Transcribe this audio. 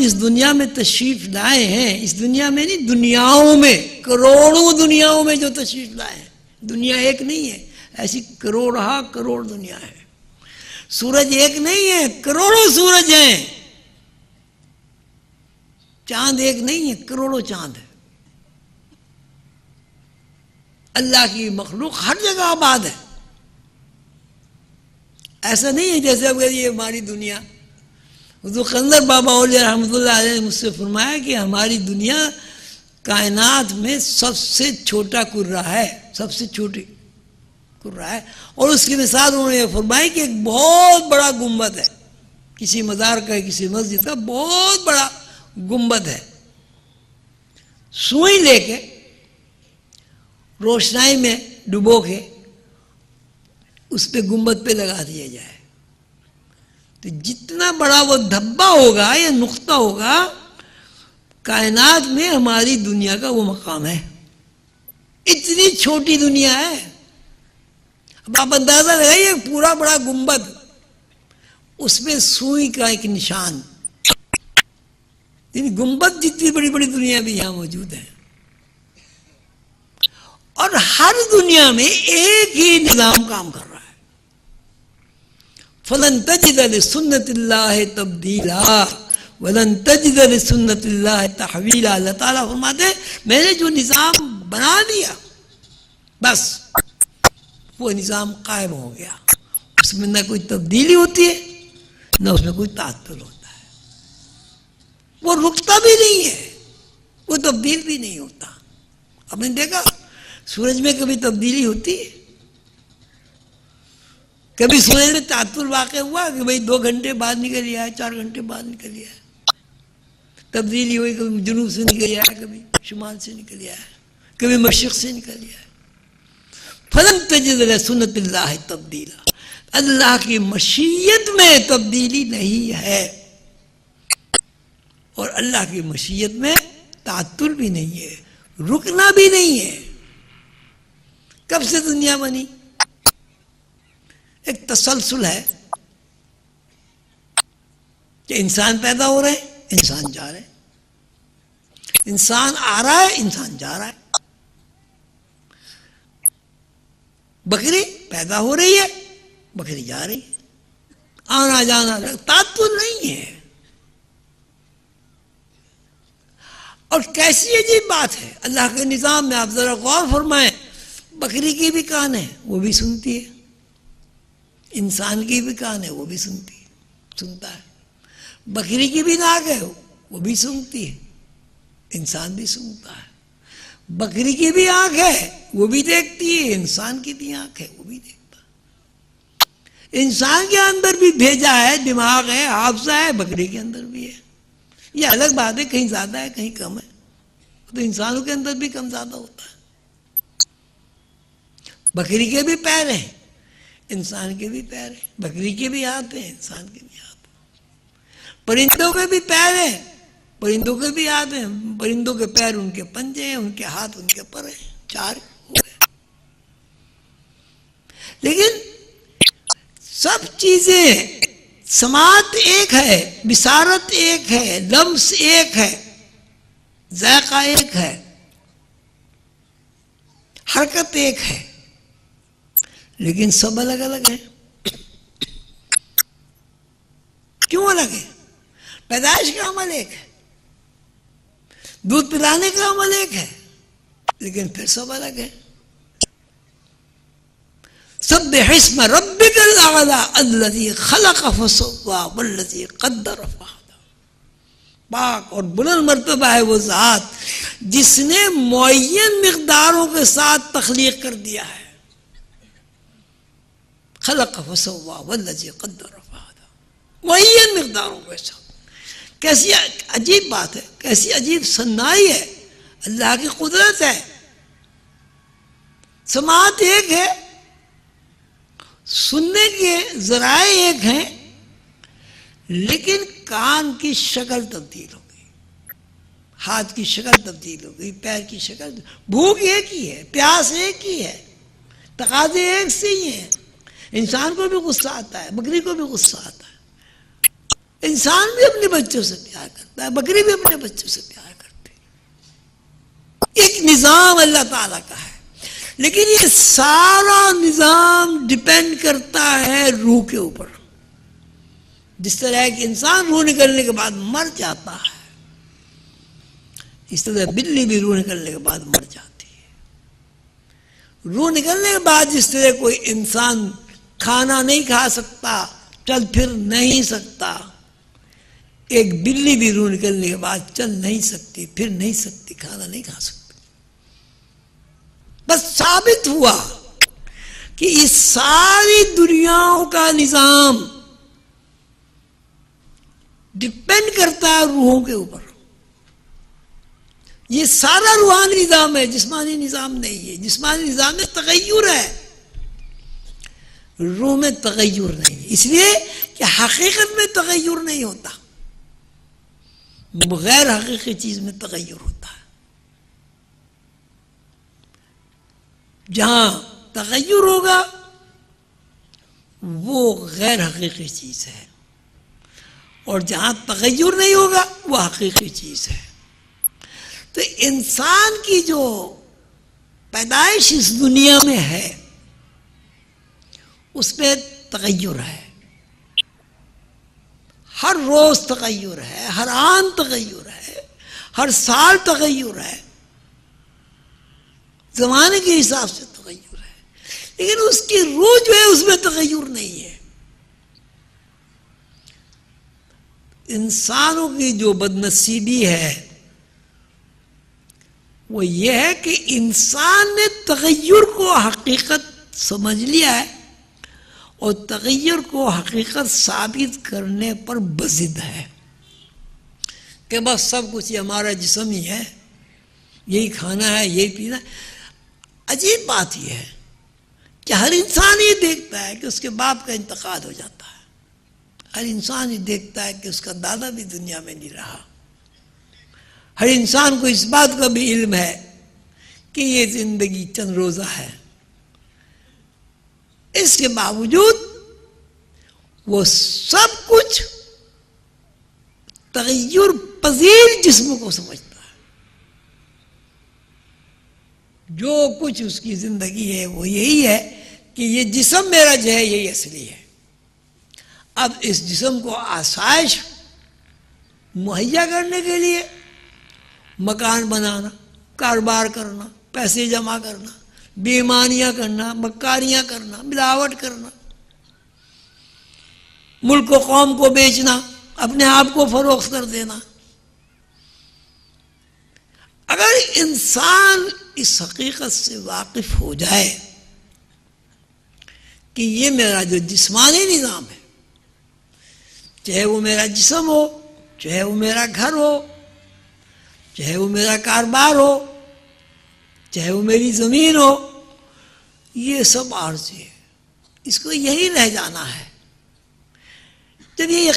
اس دنیا میں تشریف لائے ہیں، اس دنیا میں نہیں، دنیاؤں میں، کروڑوں دنیاؤں میں جو تشریف لائے ہیں، دنیا ایک نہیں ہے، ایسی کروڑ دنیا ہے. سورج ایک نہیں ہے، کروڑوں سورج ہیں. چاند ایک نہیں ہے، کروڑوں چاند ہے. اللہ کی مخلوق ہر جگہ آباد ہے. ایسا نہیں ہے جیسے اب یہ ہماری دنیا. حضور قندر بابا اولیاء رحمۃ اللہ علیہ نے مجھ سے فرمایا کہ ہماری دنیا کائنات میں سب سے چھوٹا کرہ ہے، سب سے چھوٹی کرہ ہے. اور اس کی مثال انہوں نے یہ فرمائی کہ ایک بہت بڑا گنبد ہے، کسی مزار کا، کسی مسجد کا بہت بڑا گنبد ہے. سوئی لے کے روشنائی میں ڈبو کے اس پہ گنبد پہ لگا دیا جائے تو جتنا بڑا وہ دھبا ہوگا یا نقطہ ہوگا کائنات میں ہماری دنیا کا وہ مقام ہے. اتنی چھوٹی دنیا ہے. اب آپ اندازہ لگائیے پورا بڑا گنبد، اس میں سوئی کا ایک نشان. گنبد جتنی بڑی بڑی دنیا بھی یہاں موجود ہے. اور ہر دنیا میں ایک ہی نظام کام کر رہا ہے. فَلَن تَجِدَ لِسُنَّتِ اللَّهِ تَبْدِيلًا وَلَن تَجِدَ لِسُنَّتِ اللَّهِ تَحْوِيلًا. اللہ تعالیٰ فرماتے ہیں میں نے جو نظام بنا دیا بس وہ نظام قائم ہو گیا. اس میں نہ کوئی تبدیلی ہوتی ہے نہ اس میں کوئی تعطل ہوتا ہے. وہ رکتا بھی نہیں ہے، وہ تبدیل بھی نہیں ہوتا. آپ نے دیکھا سورج میں کبھی تبدیلی ہوتی ہے؟ کبھی سورج میں تعطل واقع ہوا کہ بھئی 2 گھنٹے بعد نکل آیا، 4 گھنٹے بعد نکل آیا؟ تبدیلی ہوئی، کبھی جنوب سے نکل آیا، کبھی شمال سے نکل آیا، کبھی مشرق سے نکل آیا. فَلَن تَجِدَ لِسُنَّتِ اللَّهِ تَبْدِيلًا. اللہ کی مشیت میں تبدیلی نہیں ہے اور اللہ کی مشیت میں تعطل بھی نہیں ہے، رکنا بھی نہیں ہے. کب سے دنیا بنی؟ ایک تسلسل ہے کہ انسان پیدا ہو رہے ہیں، انسان جا رہے ہیں، انسان آ رہا ہے، انسان جا رہا ہے. بکری پیدا ہو رہی ہے، بکری جا رہی ہے، آنا جانا تعطل نہیں ہے. اور کیسی عجیب بات ہے اللہ کے نظام میں. آپ ذرا غور فرمائیں، بکری کی بھی کان ہے وہ بھی سنتی ہے، انسان کی بھی کان ہے وہ بھی سنتا ہے. بکری کی بھی ناک ہے وہ بھی سنتی ہے، انسان بھی سنتا ہے. بکری کی بھی آنکھ ہے وہ بھی دیکھتی ہے، انسان کی بھی آنکھ ہے وہ بھی دیکھتا ہے. انسان کے اندر بھی بھیجا ہے، دماغ ہے، حافظہ ہے، بکری کے اندر بھی ہے. یہ الگ بات ہے، کہیں زیادہ ہے کہیں کم ہے، تو انسانوں کے اندر بھی کم زیادہ ہوتا ہے. بکری کے بھی پیر ہیں، انسان کے بھی پیر ہیں. بکری کے بھی ہاتھ ہیں، انسان کے بھی ہاتھ ہیں. پرندوں کے بھی پیر ہیں، پرندوں کے بھی ہاتھ ہیں. پرندوں کے پیر ان کے پنجے ہیں، ان کے ہاتھ ان کے پر ہیں. 4 ہو گئے. لیکن سب چیزیں، سماعت ایک ہے، بصارت ایک ہے، لمس ایک ہے، ذائقہ ایک ہے، حرکت ایک ہے، لیکن سب الگ الگ ہیں. کیوں الگ ہے؟ پیدائش کا عمل ایک ہے، دودھ پلانے کا عمل ایک ہے، لیکن پھر سب الگ ہے. سبح اسم ربک الاعلی الذی خلق فسوی والذی قدر فہدی. پاک اور بلند مرتبہ ہے وہ ذات جس نے معین مقداروں کے ساتھ تخلیق کر دیا ہے. خلق فسوی والذی قدر فہدی، معین مقداروں کے ساتھ. کیسی عجیب بات ہے، کیسی عجیب صنائی ہے، اللہ کی قدرت ہے. سماعت ایک ہے، سننے کے ذرائع ایک ہیں، لیکن کان کی شکل تبدیل ہو گئی، ہاتھ کی شکل تبدیل ہو گئی، پیر کی شکل. بھوک ایک ہی ہے، پیاس ایک ہی ہے، تقاضے ایک سے ہی ہیں. انسان کو بھی غصہ آتا ہے، بکری کو بھی غصہ آتا ہے. انسان بھی اپنے بچوں سے پیار کرتا ہے. سکتا ہے، بکری بھی اپنے بچوں سے پیار کرتی ہے۔ ایک نظام اللہ تعالیٰ کا ہے، لیکن یہ سارا نظام ڈیپینڈ کرتا ہے روح کے اوپر۔ جس طرح ایک انسان روح نکلنے کے بعد مر جاتا ہے، اس طرح بلی بھی روح نکلنے کے بعد مر جاتی ہے۔ روح نکلنے کے بعد جس طرح کوئی انسان کھانا نہیں کھا سکتا، چل پھر نہیں سکتا، ایک بلی بھی روح نکلنے کے بعد چل نہیں سکتی، پھر نہیں سکتی، کھانا نہیں کھا سکتی۔ بس ثابت ہوا کہ اس ساری دنیاؤں کا نظام ڈپینڈ کرتا ہے روحوں کے اوپر۔ یہ سارا روحانی نظام ہے، جسمانی نظام نہیں ہے۔ جسمانی نظام میں تغیر ہے، روح میں تغیر نہیں ہے، اس لیے کہ حقیقت میں تغیر نہیں ہوتا، غیر حقیقی چیز میں تغیر ہوتا ہے۔ جہاں تغیر ہوگا وہ غیر حقیقی چیز ہے، اور جہاں تغیر نہیں ہوگا وہ حقیقی چیز ہے۔ تو انسان کی جو پیدائش اس دنیا میں ہے اس میں تغیر ہے، ہر روز تغیر ہے، ہر آن تغیر ہے، ہر سال تغیر ہے، زمانے کے حساب سے تغیر ہے، لیکن اس کی روح جو ہے اس میں تغیر نہیں ہے۔ انسانوں کی جو بدنصیبی ہے وہ یہ ہے کہ انسان نے تغیر کو حقیقت سمجھ لیا ہے اور تغیر کو حقیقت ثابت کرنے پر بضد ہے کہ بس سب کچھ یہ ہمارا جسم ہی ہے، یہی کھانا ہے، یہی پینا ہے۔ عجیب بات یہ ہے کہ ہر انسان یہ دیکھتا ہے کہ اس کے باپ کا انتقال ہو جاتا ہے، ہر انسان یہ دیکھتا ہے کہ اس کا دادا بھی دنیا میں نہیں رہا، ہر انسان کو اس بات کا بھی علم ہے کہ یہ زندگی چند روزہ ہے۔ اس کے باوجود وہ سب کچھ تغیر پذیر جسم کو سمجھتا ہے، جو کچھ اس کی زندگی ہے وہ یہی ہے کہ یہ جسم میرا جو ہے یہی اصلی ہے۔ اب اس جسم کو آسائش مہیا کرنے کے لیے مکان بنانا، کاروبار کرنا، پیسے جمع کرنا، بیمانیاں کرنا، مکاریاں کرنا، ملاوٹ کرنا، ملک و قوم کو بیچنا، اپنے آپ کو فروخت کر دینا۔ اگر انسان اس حقیقت سے واقف ہو جائے کہ یہ میرا جو جسمانی نظام ہے، چاہے وہ میرا جسم ہو، چاہے وہ میرا گھر ہو، چاہے وہ میرا کاروبار ہو، چاہے وہ میری زمین ہو، یہ سب عارضی ہے، اس کو یہی رہ جانا ہے۔ جب یہ